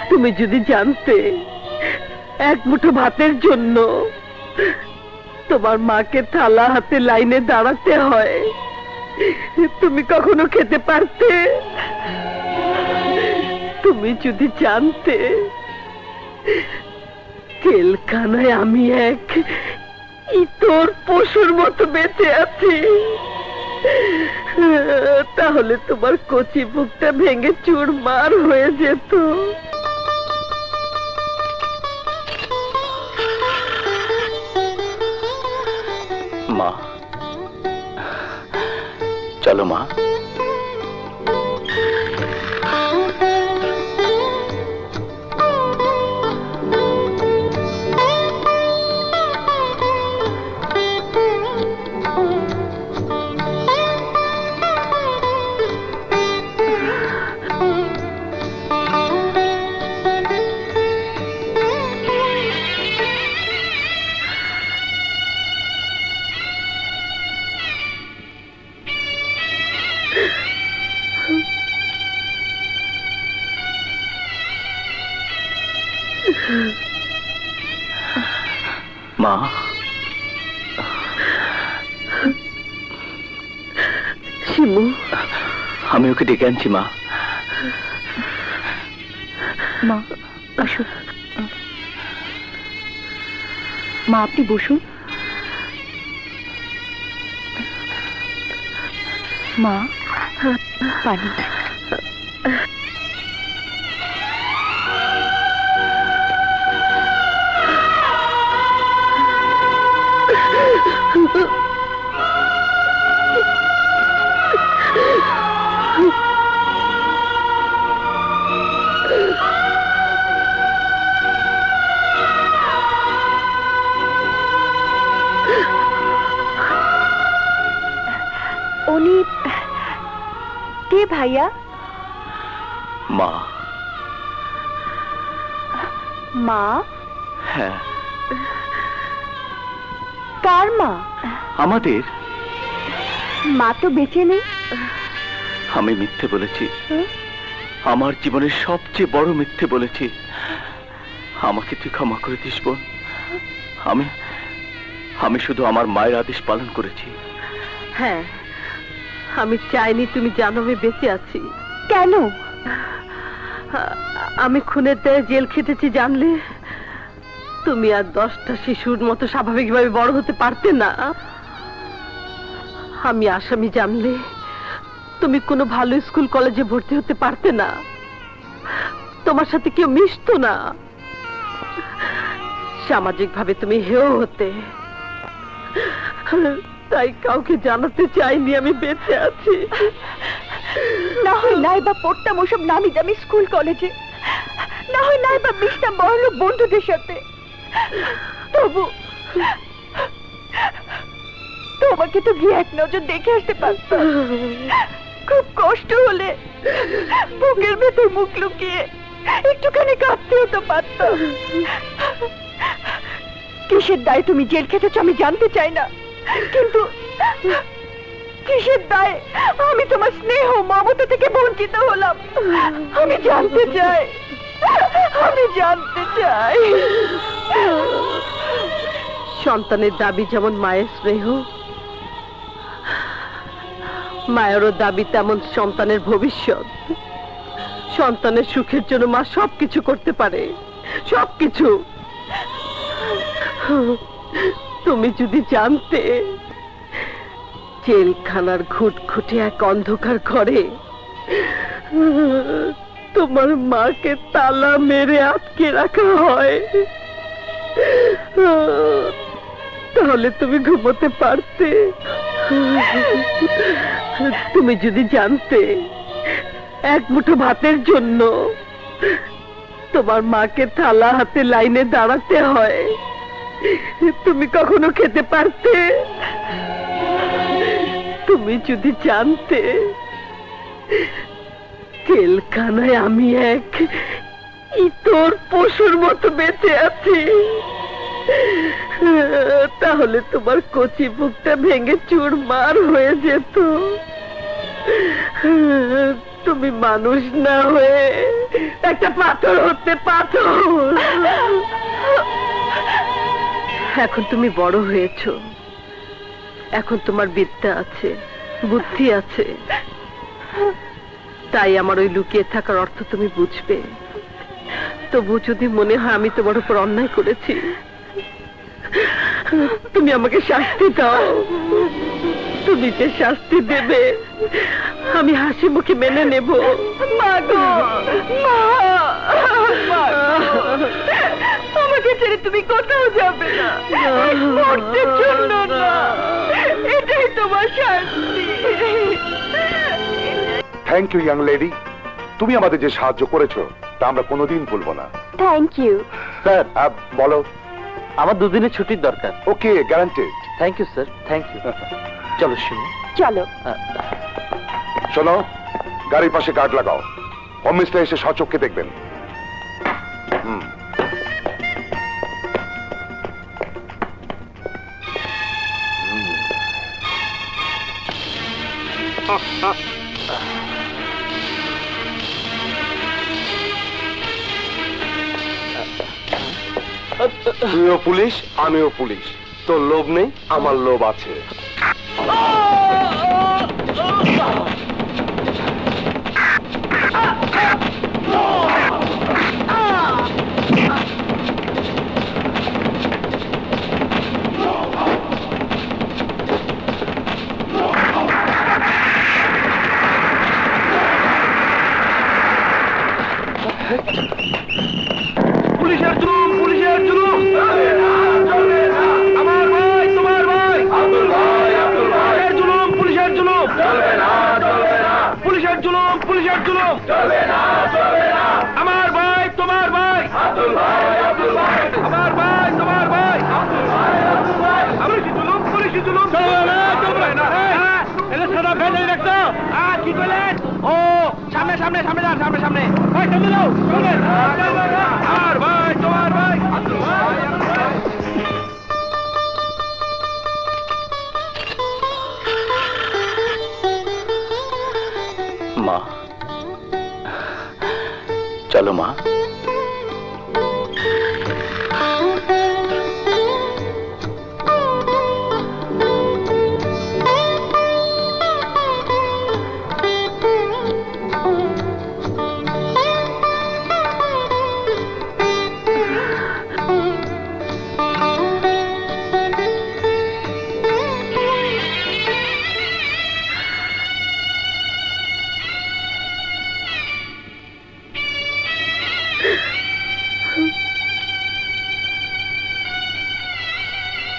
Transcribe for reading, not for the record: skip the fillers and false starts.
তুমি যদি জানতে এক মুঠো ভাতের জন্য তোমার মাকে থালা হাতে লাইনে দাঁড়াতে হয়, তুমি কখনো খেতে পারতে? তুমি যদি জানতে জেলখানায় আমি এক ইতর পশুর মতো বেঁচে আছি, তাহলে তোমার কচি বুকটা ভেঙে চুরমার হয়ে যেত। মা, চলো মা। মা, শিমু, আমি ওকে ডেকে আনছি। মা, মা আসুন। মা আপনি বসুন। মা পানি। উনি কে ভাইয়া? মা। মা? হ্যাঁ। কার মা? আমাদের। মা তো বেঁচে নেই। আমি মিথ্যে বলেছি, আমার জীবনের সবচেয়ে বড় মিথ্যে বলেছি। আমাকে তুই ক্ষমা করে দিস বোন। আমি শুধু আমার মায়ের আদেশ পালন করেছি। হ্যাঁ, আমি চাইনি তুমি জানো আমি বেঁচে আছি। কেন? আমি খুনের দায়ে জেল খেটেছি জানলে তুমি আর 10টা শিশুর মতো স্বাভাবিকভাবে বড় হতে পারতে না। আমি আসামি জানলে তুমি কোনো ভালো স্কুল কলেজে ভর্তি হতে পারতে না, তোমার সাথে কেউ মিশতো না, সামাজিকভাবে তুমি হেয় হতে। তাই কাউকে জানাতে চাইনি আমি বেঁচে আছি। না হয় নাই বা পড়তাম ওসব নামি দামি স্কুল কলেজে, না হয় নাই বা মিশতাম বড়লোক বন্ধুদের সাথে, তবু তোমাকে তো গিয়ে এক নজর দেখে আসতে পারতাম। খুব কষ্ট হলে বুকের ভেতর মুখ লুকিয়ে একটুখানি কাঁদতেও তো পারতাম। কিসের দায়ে তুমি জেল খেটেছ আমি জানতে চাই না, কিন্তু কিসের দায়ে আমি তোমার স্নেহ মমতা থেকে বঞ্চিত হলাম আমি জানতে চাই, আমি জানতে চাই। সন্তানের দাবি যেমন মায়ের স্নেহ, মায়েরও দাবি তেমন সন্তানের ভবিষ্যৎ। সন্তানের সুখের জন্য মা সবকিছু করতে পারে, সবকিছু। তুমি যদি জানতে জেলখানার ঘুটঘুটে এক অন্ধকার ঘরে তোমার মাকে তালা মেরে আটকে রাখা হয়, তাহলে তুমি ঘুমোতে পারতে? তুমি যদি জানতে এক মুঠো ভাতের জন্য তোমার মাকে থালা হাতে লাইনে দাঁড়াতে হয়, তুমি কখনো খেতে পারতে? তুমি যদি জানতে জেলখানায় আমি এক ইতর পশুর মতো বেঁচে আছি, তাহলে তোমার কচি বুকটা ভেঙে চুরমার হয়ে যেত। তুমি মানুষ না হয়ে একটা পাথর হতে পাথর। এখন তুমি বড় হয়েছো, এখন তোমার বিদ্যা আছে, বুদ্ধি আছে, তাই আমার ওই লুকিয়ে থাকার অর্থ তুমি বুঝবে। তবু যদি মনে হয় আমি তোমার উপর অন্যায় করেছি, তুমি আমাকে শাস্তি দাও। তুমি যে শাস্তি দেবে আমি হাসি মুখে মেনে নেব। মা গো, মা, আমাকে ছেড়ে তুমি কোথাও যাবে না, মরতে জন্য না, এটাই তোমার শাস্তি। থ্যাংক ইউ ইয়াং লেডি, তুমি আমাদের যে সাহায্য করেছো তা আমরা কোনোদিন ভুলবো না। Thank you. স্যার, বলো। আমার 2 দিনের ছুটির দরকার। Okay, guaranteed. Thank you sir, thank you. চলো শিবু। চলো। শোনো, গাড়ির পাশে গার্ড লাগাও, হোম মিনিস্টার এসে সচক্ষে দেখবেন। তুইও পুলিশ, আমিও পুলিশ। তোর লোভ নেই, আমার লোভ আছে। পুলিশের জুলুম, পুলিশের জুলুম। আমার ভাই, তোমার ভাই। পুলিশের জুলুম, পুলিশের জুলুম। পুলিশের জুলুম, পুলিশের জুলুম। আমার ভাই, তোমার ভাই। আমার ভাই, তোমার ভাই। পুলিশি জুলুম, পুলিশি জুলুম। চলবে না, চলবে না। এলেকশনটা ফেলে রাখতো। কি করলেন? ও সামনে সামনে সামনে যান, সামনে সামনে। ভাই সামনে যাও, সামনে। আমার ভাই, তোমার ভাই। মা, চলো মা।